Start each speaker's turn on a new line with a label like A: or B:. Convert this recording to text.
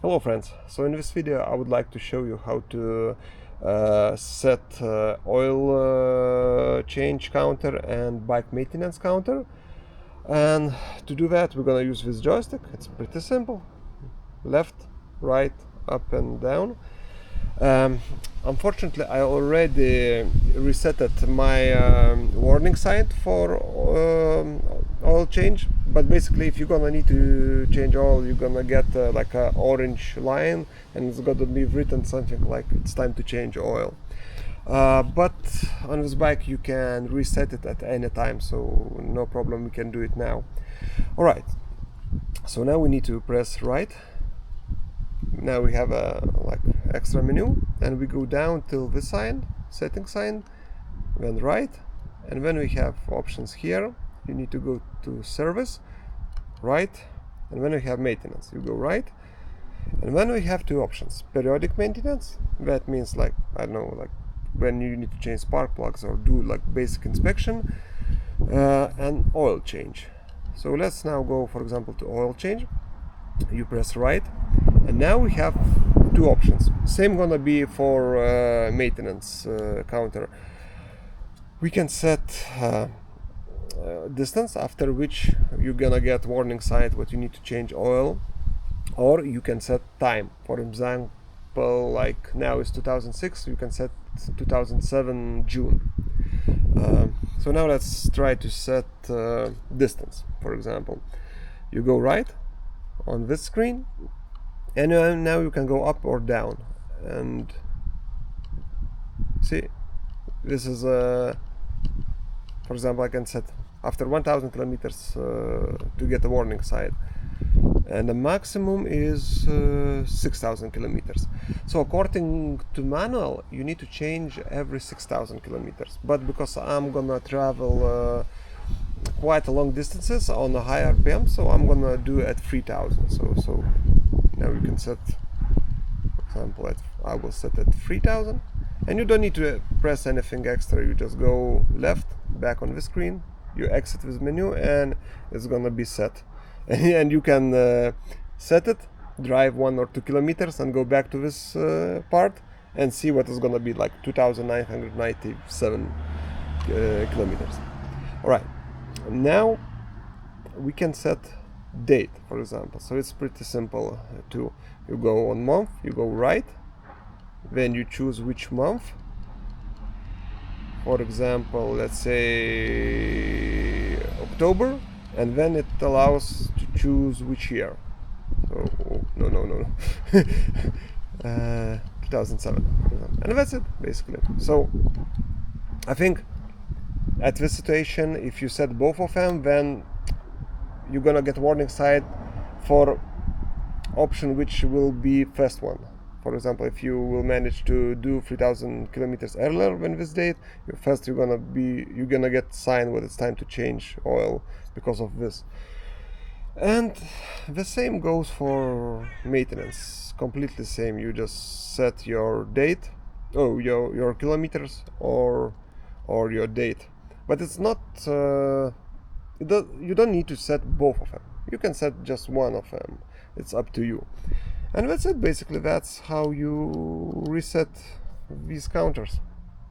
A: Hello friends, so in this video I would like to show you how to set oil change counter and bike maintenance counter. And to do that we're gonna use this joystick. It's pretty simple: left, right, up and down. Unfortunately I already resetted my warning sign for oil change, but basically if you're gonna need to change oil, you're gonna get like a orange line and it's gonna be written something like it's time to change oil. But on this bike you can reset it at any time, so no problem, we can do it now. Alright, so now we need to press right. Now we have a like extra menu and we go down till this sign, setting sign, then right, and when we have options here you need to go to service, right, and when we have maintenance you go right, and when we have two options: periodic maintenance, that means like, I don't know, like when you need to change spark plugs or do like basic inspection, and oil change. So let's now go, for example, to oil change. You press right, and now we have two options. Same gonna be for maintenance counter. We can set distance after which you're gonna get warning sign what you need to change oil, or you can set time. For example, like now is 2006, you can set 2007 June. So now let's try to set distance. For example, you go right on this screen, and now you can go up or down, and see, this is for example, I can set after 1000 kilometers to get a warning sign, and the maximum is 6000 kilometers. So according to manual you need to change every 6000 kilometers, but because I'm gonna travel quite a long distances on a higher RPM, so I'm gonna do at 3000. So now you can set, for example, I will set at 3000, and you don't need to press anything extra. You just go left, back on the screen, you exit this menu, and it's gonna be set. And you can set it, drive 1 or 2 kilometers and go back to this part and see what is gonna be like 2997 kilometers. All right, now we can set date, for example. So it's pretty simple too. You go on month, you go right, then you choose which month. For example, let's say October, and then it allows to choose which year. So no 2007, and that's it basically. So I think at this situation, if you set both of them, then you're gonna get warning sign for option which will be first one. For example, if you will manage to do 3000 kilometers earlier than this date, you're gonna get sign when it's time to change oil because of this. And the same goes for maintenance, completely same. You just set your date, your kilometers, or your date. But it's not you don't need to set both of them. You can set just one of them. It's up to you. And that's it basically. That's how you reset these counters.